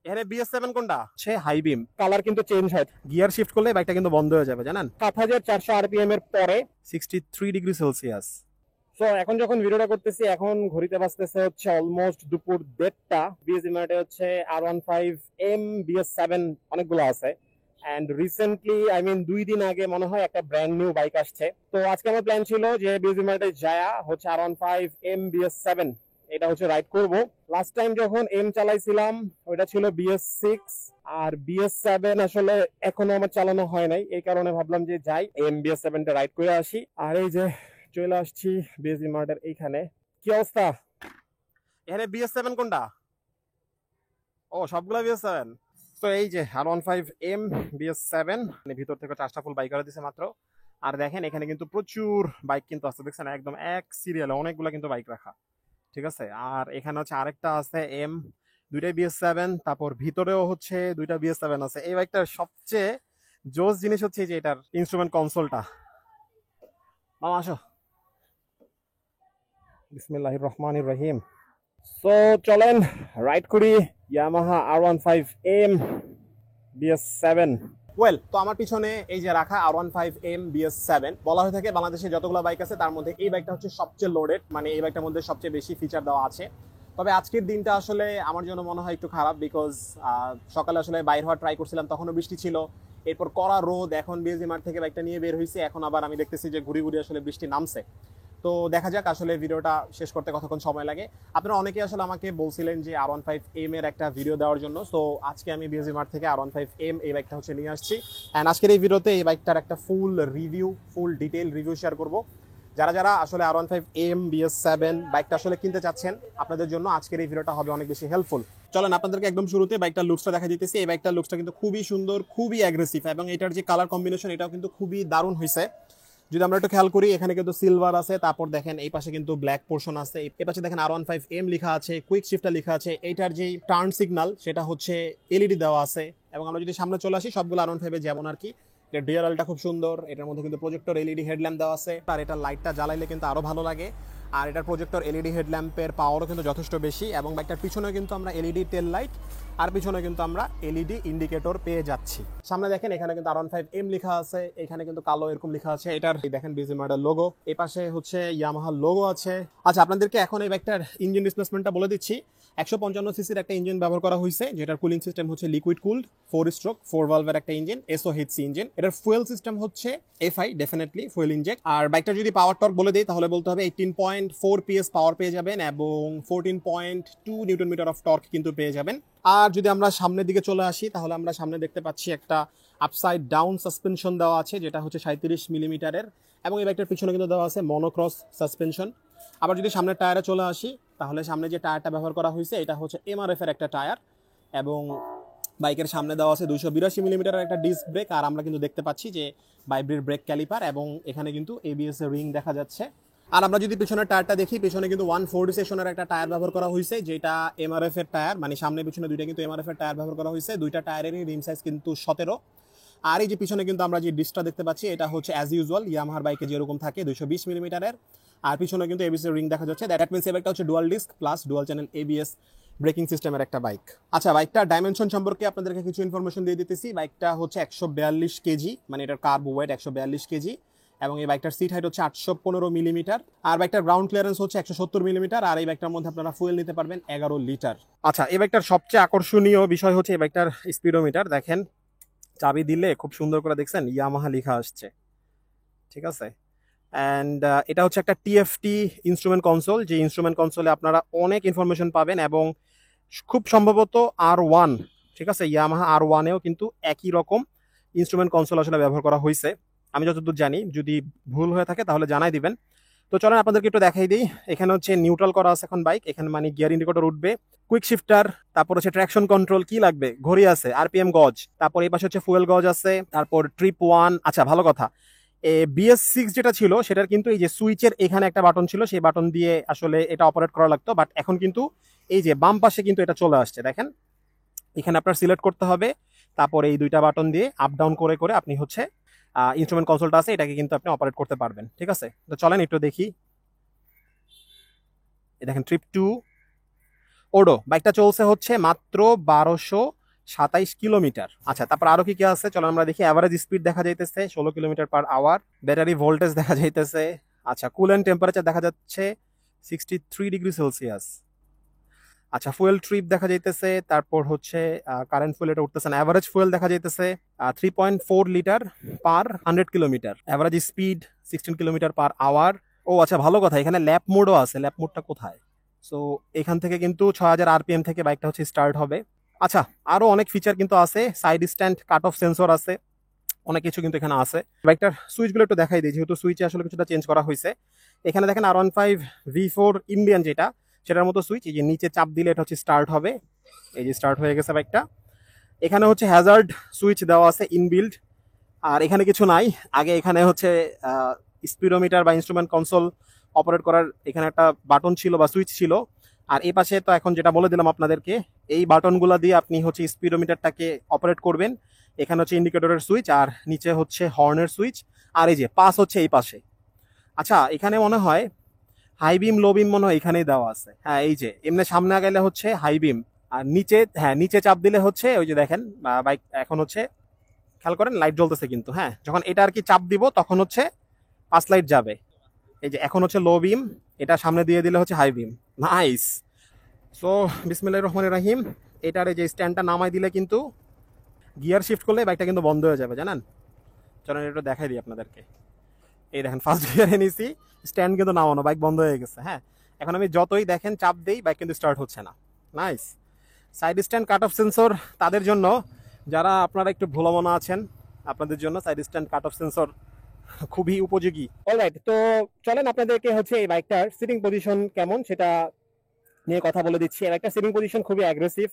এখানে BS7 কোনটা? সে high beam, colour কিন্তু চেঞ্জ হয়, গিয়ার শিফট করলে বাইকটা কিন্তু বন্ধ হয়ে যাবে জানেন। ৭৪০০ RPM এর পরে 63°C। সো এখন যখন ভিডিওটা করতেছি, এখন ঘড়িতে বাজতেছে হচ্ছে অলমোস্ট দুপুর ১:৩০। বিএস ইমার্টে হচ্ছে R15M BS7 অনেকগুলো আছে। এন্ড রিসেন্টলি I mean 2 দিন আগে মনে হয় একটা ব্র্যান্ড নিউ বাইক আসছে। তো আজকে আমার প্ল্যান ছিল যে বিএস ইমার্টে যায়া হচ্ছে R15M BS7 এটা হচ্ছে রাইড করব। লাস্ট টাইম যখন এম চালাইছিলাম ওইটা ছিল BS6, আর BS7 আসলে এখনো আমার চালানো হয় নাই, এই কারণে ভাবলাম যে যাই এম BS7 টা রাইড করে আসি। আর এই যে চলে আসছি বিএসবি মার্টের এইখানে। কি অবস্থা? এখানে BS7 কোনটা? ও সবগুলা BS7। তো এই যে R15M BS7 ভিতর থেকে 4টা ফুল বাইক করে দিছে মাত্র। আর দেখেন এখানে কিন্তু প্রচুর বাইক কিন্তু আছে, দেখছেন একদম এক সিরিয়ালে অনেকগুলা কিন্তু বাইক রাখা, ঠিক আছে। আর এখানে হচ্ছে আরেকটা আছে এম, দুইটাই BS7, তারপর ভিতরেও হচ্ছে দুইটা BS7 আছে। এই বাইকটার সবচেয়ে জোস জিনিস হচ্ছে যে এটার ইনস্ট্রুমেন্ট কনসোলটা। মামা আসো। বিসমিল্লাহির রহমানির রহিম। সো চলেন রাইড করি ইয়ামাহা R15M BS7। ওয়েল, তো আমার পিছনে এই যে রাখা R15M BS7, বলা হয়ে থাকে বাংলাদেশে যতগুলো বাইক আছে তার মধ্যে এই বাইকটা হচ্ছে সবচেয়ে লোডেড, মানে এই বাইকটার মধ্যে সবচেয়ে বেশি ফিচার দেওয়া আছে। তবে আজকের দিনটা আসলে আমার জন্য মনে হয় একটু খারাপ, বিকজ সকালে আসলে বাইর হওয়ার ট্রাই করছিলাম, তখনও বৃষ্টি ছিল, এরপর কড়া রোদ, এখন বিএসজি মার্ট থেকে বাইকটা নিয়ে বের হয়েছে, এখন আবার আমি দেখতেছি যে ঘুরি ঘুরি আসলে বৃষ্টি নামছে। তো দেখা যাক আসলে ভিডিওটা শেষ করতে কতক্ষণ সময় লাগে। আপনারা অনেকেই আসলে আমাকে বলছিলেন যে R15M এর একটা ভিডিও দেওয়ার জন্য, সো আজকে আমি বিএসজি মার্ট থেকে R15M এই বাইকটা হচ্ছে নিয়ে আসছি। অ্যান্ড আজকের এই ভিডিওতে এই বাইকটার একটা ফুল রিভিউ, ফুল ডিটেইল রিভিউ শেয়ার করব। যারা যারা আসলে R15M BS7 বাইকটা আসলে কিনতে চাচ্ছেন, আপনাদের জন্য আজকের এই ভিডিওটা হবে অনেক বেশি হেল্পফুল। চলেন আপনাদেরকে একদম শুরুতে বাইকটার লুকসটা দেখা দিতেছি। এই বাইকটার লুকসটা কিন্তু খুবই সুন্দর, খুবই অ্যাগ্রেসিভ, এবং এটার যে কালার কম্বিনেশন এটাও কিন্তু খুবই দারুণ হয়েছে। যদি আমরা একটু খেয়াল করি, এখানে কিন্তু সিলভার আছে, তারপর দেখেন এই পাশে কিন্তু ব্ল্যাক পোর্শন আছে, এই পাশে দেখেন R15M লেখা আছে, কুইক শিফটার লেখা আছে, এইটার যে টার্ন সিগন্যাল সেটা হচ্ছে এলইডি দেওয়া আছে। এবং আমরা যদি সামনে চলে আসি, সবগুলো R15 যেমন আর কি, এটা ডিআরএলটা খুব সুন্দর, এটার মধ্যে কিন্তু প্রজেক্টর এলইডি হেডল্যাম্প দেওয়া আছে, আর এটা লাইটটা জ্বালাইলে কিন্তু আরো ভালো লাগে। আর এটার প্রজেক্টর এলইডি হেডল্যাম্পের পাওয়ারও কিন্তু যথেষ্ট বেশি, এবং বাইকটার পিছনে কিন্তু আমরা এলইডি টেল লাইট, আর পিছনে কিন্তু আমরা এলইডি ইন্ডিকেটর পেয়ে যাচ্ছি। সামনে দেখেন এখানে কিন্তু R15M লেখা আছে, এখানে কিন্তু কালো এরকম লেখা আছে, এটার দেখেন বিজি মডেল লোগো, এই পাশে হচ্ছে ইয়ামাহা লোগো আছে। আচ্ছা, আপনাদেরকে এখন এই বাইকটার ইঞ্জিন ডিসপ্লেসমেন্টটা বলে দিচ্ছি। 155 সিসির একটা ইঞ্জিন ব্যবহার করা হয়েছে, যেটার কুলিং সিস্টেম হচ্ছে লিকুইড কুলড 4 স্ট্রোক 4 ভালভের একটা ইঞ্জিন, SOHC ইঞ্জিন। এটার ফুয়েল সিস্টেম হচ্ছে FI, ডেফিনেটলি ফুয়েল ইনজেক্ট। আর বাইকটা যদি পাওয়ার টর্ক বলে দেই তাহলে বলতে হবে 18.4 PS পাওয়ার পেয়ে যাবেন, এবং 14.2 নিউটন মিটার অফ টর্ক কিন্তু পেয়ে যাবেন। আর যদি আমরা সামনের দিকে চলে আসি, তাহলে আমরা সামনে দেখতে পাচ্ছি একটা আপসাইড ডাউন সাসপেনশন দেওয়া আছে, যেটা হচ্ছে 37 মিলিমিটারের, এবং এই বাইকটার পিছনে কিন্তু দেওয়া আছে মনোক্রস সাসপেনশন। আবার যদি সামনের টায়ারে চলে আসি, তাহলে সামনে যে টায়ারটা ব্যবহার করা হয়েছে এটা হচ্ছে MRF এর একটা টায়ার, এবং বাইকের সামনে দেওয়া আছে 282 মিলিমিটারের একটা ডিস্ক ব্রেক। আর আমরা কিন্তু দেখতে পাচ্ছি যে ভাইব্রেট ব্রেক ক্যালিপার, এবং এখানে কিন্তু ABS এর রিং দেখা যাচ্ছে। আর আমরা যদি পিছনের টায়ারটা দেখি, পিছনে কিন্তু 140 সেশনের একটা টায়ার ব্যবহার করা হয়েছে, যেটা MRF এর টায়ার, মানে সামনে পিছনে দুইটা কিন্তু MRF এর টায়ার ব্যবহার করা হয়েছে। দুইটা টায়ারেরই রিম সাইজ কিন্তু 17। আর এই যে পিছনে কিন্তু আমরা যে ডিস্কটা দেখতে পাচ্ছি, এটা হচ্ছে অ্যাজ ইউজুয়াল ইয়ামাহার বাইকে যেরকম থাকে 220 মিলিমিটারের। আর পিছনে কিন্তু ABS এর রিং দেখা যাচ্ছে, দ্যাট মিন্স এই বাইকটা হচ্ছে dual disk plus dual channel ABS breaking সিস্টেমের একটা বাইক। আচ্ছা, বাইকটার ডাইমেনশন সম্পর্কে আপনাদেরকে কিছু ইনফরমেশন দিয়ে দিতেছি। বাইকটা হচ্ছে 142 কেজি, মানে এটার কার্ব ওয়েট 142 কেজি, এবং এই বাইকটার সিট হাইট হচ্ছে 815 মিলিমিটার। আর বাইকটার গ্রাউন্ড ক্লিয়ারেন্স হচ্ছে 170 মিলিমিটার। আর এই বাইকটার মধ্যে আপনারা ফুয়েল নিতে পারবেন 11 লিটার। আচ্ছা, এই বাইকটার সবচেয়ে আকর্ষণীয় বিষয় হচ্ছে এই বাইকটার স্পিডোমিটার। দেখেন চাবি দিলে খুব সুন্দর করে দেখছেন ইয়ামাহা লেখা আসছে, ঠিক আছে। অ্যান্ড এটা হচ্ছে একটা TFT ইনস্ট্রুমেন্ট কনসোল, যে ইনস্ট্রুমেন্ট কনসোলে আপনারা অনেক ইনফরমেশন পাবেন, এবং খুব সম্ভবত R1, ঠিক আছে, ইয়ামাহা R1এও কিন্তু একই রকম ইনস্ট্রুমেন্ট কনসোল আসলে ব্যবহার করা হয়েছে, আমি যতদূর জানি। যদি ভুল হয়ে থাকে তাহলে জানাই দিবেন। তো চলেন আপনাদেরকে একটু দেখাই দিই। এখানে হচ্ছে নিউট্রাল করা আছে এখন বাইক, এখানে মানে গিয়ার ইন্ডিকেটর উঠবে, কুইক শিফটার, তারপর হচ্ছে ট্র্যাকশন কন্ট্রোল, কি লাগবে, ঘড়ি আছে, RPM গজ, তারপর এই পাশে হচ্ছে ফুয়েল গজ আছে, তারপর ট্রিপ 1। আচ্ছা, ভালো কথা, BS6 যেটা ছিল সেটার কিন্তু এই যে সুইচের এখানে একটা বাটন ছিল, সেই বাটন দিয়ে আসলে এটা অপারেট করা লাগতো, বাট এখন কিন্তু এই যে বাম পাশে কিন্তু এটা চলে আসছে, দেখেন এখানে আপনার সিলেক্ট করতে হবে, তারপর এই দুইটা বাটন দিয়ে আপ ডাউন করে করে আপনি হচ্ছে ইনস্ট্রুমেন্ট কনসোলটা আছে এটাকে কিন্তু আপনি অপারেট করতে পারবেন, ঠিক আছে। তো চলেন একটু দেখি। দেখেন ট্রিপ 2, ওডো বাইকটা চলছে হচ্ছে মাত্র 1227 কিলোমিটার। আচ্ছা, তারপর আরো কি কি আছে চলো আমরা দেখি। অ্যাভারেজ স্পিড দেখা যাইতেছে 16 কিলোমিটার/আওয়ার। ব্যাটারি ভোল্টেজ দেখা যাইতেছে। আচ্ছা, কুলেন্ট টেম্পারেচার দেখা যাচ্ছে 63 ডিগ্রি সেলসিয়াস। আচ্ছা, ফুয়েল ট্রিপ দেখা যাইতেছে। তারপর হচ্ছে কারেন্ট ফুয়েল এটা উঠতেছে না। অ্যাভারেজ ফুয়েল দেখা যাইতেছে 3.4 লিটার/100 কিলোমিটার। Average speed 16 কিলোমিটার/আওয়ার। ও আচ্ছা, ভালো কথা, এখানে ল্যাপ মোডও আছে। ল্যাপ মোডটা কোথায়? সো এখান থেকে কিন্তু 6000 RPM থেকে বাইকটা হচ্ছে স্টার্ট হবে। আচ্ছা, আরো অনেক ফিচার কিন্তু আছে। Side stand cut off sensor আছে, অনেক কিছু কিন্তু এখানে আছে। বাইকটার সুইচগুলো একটু দেখাই দিই, যেহেতু সুইচে আসলে কিছুটা চেঞ্জ করা হয়েছে। এখানে দেখেন R15 V4 ইন্ডিয়ান যেটা, সেটার মতো সুইচ। এই যে নিচে চাপ দিলে এটা হচ্ছে স্টার্ট হবে। এই যে স্টার্ট হয়ে গেছে বাইকটা। এখানে হচ্ছে হ্যাজার্ড সুইচ দেওয়া আছে ইনবিল্ড। আর এখানে কিছু নাই। আগে এখানে হচ্ছে স্পিডোমিটার বা ইনস্ট্রুমেন্ট কনসোল অপারেট করার এখানে একটা বাটন ছিল বা সুইচ ছিল। আর এই পাশে তো এখন যেটা বলে দিলাম আপনাদেরকে, এই বাটনগুলো দিয়ে আপনি হচ্ছে স্পিডোমিটারটাকে অপারেট করবেন। এখানে হচ্ছে ইন্ডিকেটরের সুইচ, আর নিচে হচ্ছে হর্নের সুইচ। আর এই যে পাস হচ্ছে এই পাশে। আচ্ছা, এখানে মনে হয় হাই বিম লো বিম মনে হয় এখানেই দেওয়া আছে। হ্যাঁ, এই যে এমনি সামনে গেলে হচ্ছে হাই বিম, আর নিচে, হ্যাঁ নিচে চাপ দিলে হচ্ছে ওই যে দেখেন বাইক এখন হচ্ছে, খেয়াল করেন লাইট জ্বলতেছে কিন্তু। হ্যাঁ, যখন এটা আর কি চাপ দিব তখন হচ্ছে পাঁচ লাইট যাবে। এই যে এখন হচ্ছে লো বিম, এটা সামনে দিয়ে দিলে হচ্ছে হাই বিম। নাইস। সো বিসমিল্লাহির রহমানির রহিম। এটার এই যে স্ট্যান্ডটা নামাই দিলে কিন্তু গিয়ার শিফট করলে বাইকটা কিন্তু বন্ধ হয়ে যাবে, জানেন? চলেন এটা দেখাই দিই আপনাদেরকে। এই দেখেন ফার্স্ট গিয়ারে নিছি, স্ট্যান্ড কিন্তু নামানো, বাইক বন্ধ হয়ে গেছে। হ্যাঁ, এখন আমি যতই দেখেন চাপ দেই বাইক কিন্তু স্টার্ট হচ্ছে না। Nice. Side stand cut off sensor তাদের জন্য যারা আপনারা একটু ভোলামনা আছেন, আপনাদের জন্য side stand cut off sensor খুবই উপযোগী। অলরাইট, তো চলেন আপনাদেরকে হচ্ছে এই বাইকটার সিটিং পজিশন কেমন সেটা নিয়ে কথা বলে দিচ্ছি। এই বাইকটার সিটিং পজিশন খুবই অ্যাগ্রেসিভ,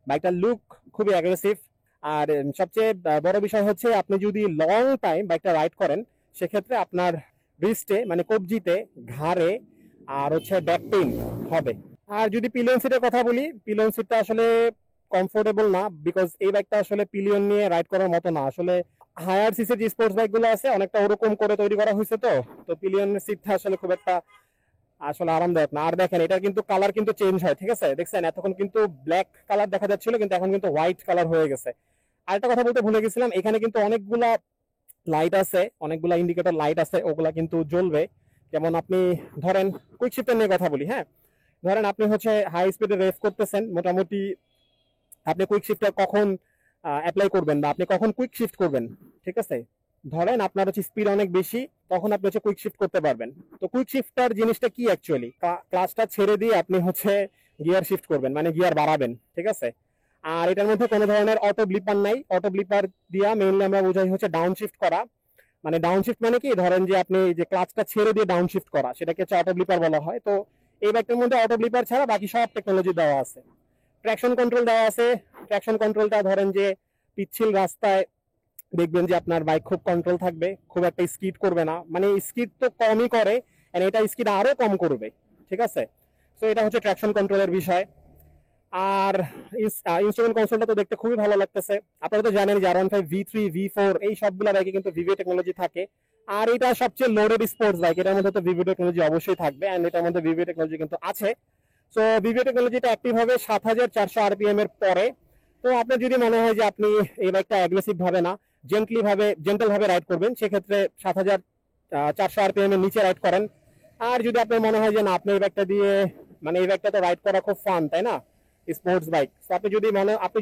বাইকটার লুক খুবই অ্যাগ্রেসিভ। আর সবচেয়ে বড় বিষয় হচ্ছে আপনি যদি লং টাইম বাইকটা রাইড করেন, সেক্ষেত্রে আপনার রিস্টে মানে কবজিতে, ঘাড়ে আর হচ্ছে ব্যাক পেইন হবে। আর যদি পিলিয়ন সিটের কথা বলি, পিলিয়ন সিটটা আসলে কমফোর্টেবল না, বিকজ এই বাইকটা আসলে পিলিয়ন নিয়ে রাইড করার মতো না। আসলে হায়ার সিসির যে স্পোর্টস বাইকগুলো আছে অনেকটা ওরকম করে তৈরি করা হয়েছে। তো পিলিয়নের সিটটা আসলে খুব একটা আসলে আরামদায়ক না। আর দেখেন এটার কিন্তু কালার কিন্তু চেঞ্জ হয়, ঠিক আছে? দেখছেন এতক্ষণ কিন্তু ব্ল্যাক কালার দেখা যাচ্ছিল, কিন্তু এখন কিন্তু হোয়াইট কালার হয়ে গেছে। আরেকটা কথা বলতে ভুলে গেছিলাম, এখানে কিন্তু অনেকগুলা লাইট আছে, অনেকগুলা ইন্ডিকেটর লাইট আছে, ওগুলা কিন্তু জ্বলবে। যেমন আপনি ধরেন কুইক শিফটের নিয়ে কথা বলি। হ্যাঁ, ধরেন আপনি হচ্ছে হাই স্পিডে রেস করতেছেন, মোটামুটি আপনি কুইক শিফটটা কখন অ্যাপ্লাই করবেন বা আপনি কখন কুইক শিফট করবেন, ঠিক আছে? ধরেন আপনার হচ্ছে স্পিড অনেক বেশি, তখন আপনি হচ্ছে কুইক শিফট করতে পারবেন। তো কুইক শিফটার জিনিসটা কি অ্যাকচুয়ালি, ক্লাসটা ছেড়ে দিয়ে আপনি হচ্ছে গিয়ার শিফট করবেন, মানে গিয়ার বাড়াবেন, ঠিক আছে? আর এটার মধ্যে কোনো ধরনের অটো ব্লিপার নাই। অটো ব্লিপার দিয়া মেইনলি আমরা বোঝাই হচ্ছে ডাউন শিফট করা। মানে ডাউন শিফট মানে কি, ধরেন যে আপনি যে ক্লাচটা ছেড়ে দিয়ে ডাউন শিফট করা, সেটাকে হচ্ছে অটো ব্লিপার বলা হয়। তো এই বাইকটার মধ্যে অটো ব্লিপার ছাড়া বাকি সব টেকনোলজি দেওয়া আছে। ট্র্যাকশন কন্ট্রোল দেওয়া আছে। ট্র্যাকশন কন্ট্রোলটা ধরেন যে পিচ্ছিল রাস্তায় দেখবেন যে আপনার বাইক খুব কন্ট্রোল থাকবে, খুব একটা স্কিড করবে না, মানে স্কিড তো কমই করে, এটা স্কিড আরো কম করবে, ঠিক আছে? তো এটা হচ্ছে ট্র্যাকশন কন্ট্রোলের বিষয়। আর ইনস্ট্রুমেন্ট কনসোলটা তো দেখতে খুবই ভালো লাগতেছে। আপনারা তো জানেন যে R15 V3 V4 এই সবগুলো বাইকে কিন্তু ভিভিও টেকনোলজি থাকে। আর এটা সবচেয়ে লোডেড স্পোর্টস বাইক, এটার মধ্যে তো ভিভিও টেকনোলজি অবশ্যই থাকবে, এন্ড এটার মধ্যে ভিভিও টেকনোলজি কিন্তু আছে। সো ভিভিও টেকনোলজিটা অ্যাক্টিভ হবে 7400 RPM এর পরে। তো আপনার যদি মনে হয় যে আপনি এই বাইকটা অ্যাগ্রেসিভ ভাবে না, জেন্টল ভাবে রাইড করবেন, সেক্ষেত্রে 7400 RPM এর নিচে রাইড করেন। আর যদি আপনার মনে হয় যে না, আপনি এই বাইকটা দিয়ে, মানে এই বাইকটা তো রাইড করা খুব ফান, তাই না? Sports bike. তো আপনি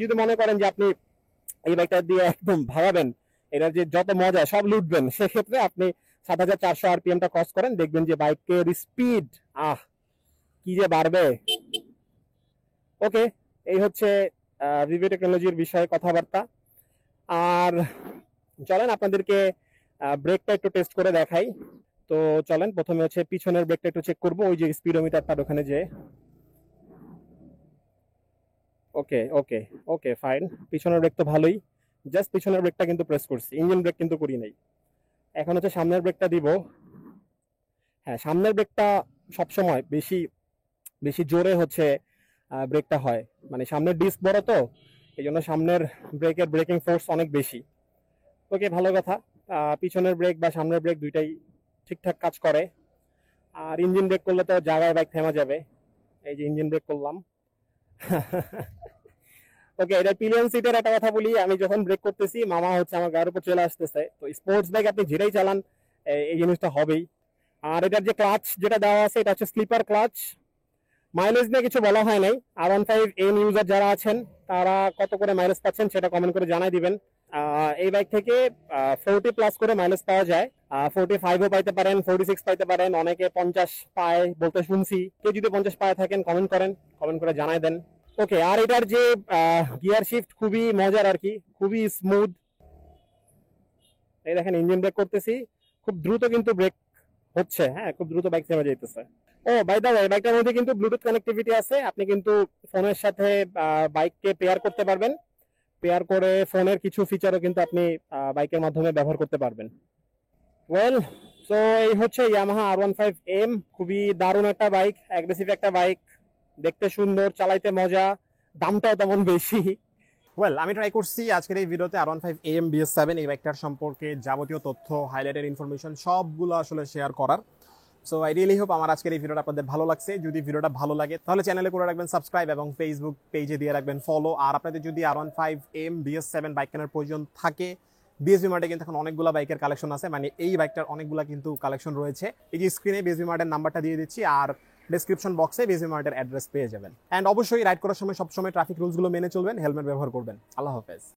যদি মনে করেন যে আপনি এই বাইকটা দিয়ে একদম ভাগাবেন, এটার যে যত মজা সব লুটবেন, সেক্ষেত্রে আপনি 7400 RPM টা ক্রস করেন, দেখবেন যে বাইকের স্পিড কি যে বাড়বে। ওকে, এই হচ্ছে ভিভিও টেকনোলজির বিষয়ে কথাবার্তা। আর চলেন আপনাদেরকে ব্রেকটা একটু টেস্ট করে দেখাই। তো চলেন প্রথমে হচ্ছে পিছনের ব্রেকটা একটু চেক করবো, ওই যে স্পিডোমিটারটার ওখানে যে। ওকে ওকে ওকে, ফাইন। পিছনের ব্রেক তো ভালোই, জাস্ট পিছনের ব্রেকটা কিন্তু প্রেস করছি, ইঞ্জিন ব্রেক কিন্তু করি নাই। এখন হচ্ছে সামনের ব্রেকটা দিব। হ্যাঁ, সামনের ব্রেকটা সবসময় বেশি বেশি জোরে হচ্ছে ব্রেকটা হয়, মানে সামনের ডিস্ক বড়, তো এই জন্য সামনের ব্রেকের ব্রেকিং ফোর্স অনেক বেশি। ওকে, ভালো কথা। পিছনের ব্রেক বা সামনের ব্রেক দুইটাই ঠিকঠাক কাজ করে। আর ইঞ্জিন ব্রেক করলে তো জায়গায় বাইক থেমে যাবে। এই যে ইঞ্জিন ব্রেক করলাম, ওকে, এটা পিলিয়ন সিটের একটা কথা বলি, আমি যখন ব্রেক করতেছি মামা হচ্ছে আমার গায়ের উপর চলে আসতেছে। তো স্পোর্টস বাইক আপনি যেটাই চালান এই জিনিসটা হবেই। আর এটার যে ক্লাচ যেটা দেওয়া আছে এটা হচ্ছে স্লিপার ক্লাচ। মাইলেজ নিয়ে কিছু বলা হয় নাই। R15M ইউজার যারা আছেন তারা কত করে মাইলেজ পাচ্ছেন সেটা কমেন্ট করে জানাই দিবেন। এই বাইক থেকে 40+ করে মাইলেজ পাওয়া যায়। 45ও পাইতে পারেন, 46 পাইতে পারেন, অনেকে 50 পায় বলতে শুনছি। কেউ যদি 50 পায় থাকেন কমেন্ট করেন, কমেন্ট করে জানাই দেন। ওকে, আর এটার যে গিয়ার শিফট খুবই মজার আর কি, খুবই স্মুথ। এই দেখেন ইঞ্জিন ব্রেক করতেছি, খুব দ্রুত কিন্তু ব্রেক হচ্ছে। হ্যাঁ, খুব দ্রুত বাইক থেমে যাইতেছে। ও বাই দা ওয়ে, বাইকটার মধ্যে কিন্তু ব্লুটুথ কানেক্টিভিটি আছে। আপনি কিন্তু ফোনের সাথে বাইককে পেয়ার করতে পারবেন। পেয়ার করে ফোনের কিছু ফিচারও কিন্তু আপনি বাইকের মাধ্যমে ব্যবহার করতে পারবেন। ওয়েল, সো এই হচ্ছে ইয়ামাহা R15M। খুবই দারুণ একটা বাইক, অ্যাগ্রেসিভ একটা বাইক, দেখতে সুন্দর, চালাইতে মজা, দামটাও তেমন বেশি। ওয়েল, আমি ট্রাই করছি আজকের এই ভিডিওতে R15AM BS7 এই বাইকটার সম্পর্কে যাবতীয় তথ্য, হাইলাইটেড ইনফরমেশন সবগুলো আসলে শেয়ার করার। সো আই রিয়েলি হোপ আমার আজকের এই ভিডিওটা আপনাদের ভালো লাগছে। যদি ভিডিওটা ভালো লাগে তাহলে চ্যানেলে করে রাখবেন সাবস্ক্রাইব এবং ফেসবুক পেজে দিয়ে রাখবেন ফলো। আর আপনাদের যদি R15M BS7 বাইক কেনার প্রয়োজন থাকে, বিএসবি মার্টে কিন্তু এখন অনেকগুলো বাইকের কালেকশন আছে, মানে এই বাইকটার অনেকগুলো কিন্তু কালেকশন রয়েছে। এই যে স্ক্রিনে বিএসবি মার্টের নাম্বারটা দিয়ে দিচ্ছি, আর ডেসক্রিপশন বক্সে বিএসবি মার্টের অ্যাড্রেস পেয়ে যাবেন। অ্যান্ড অবশ্যই রাইড করার সময় সবসময় ট্রাফিক রুলসগুলো মেনে চলবেন, হেলমেট ব্যবহার করবেন। আল্লাহ হাফেজ।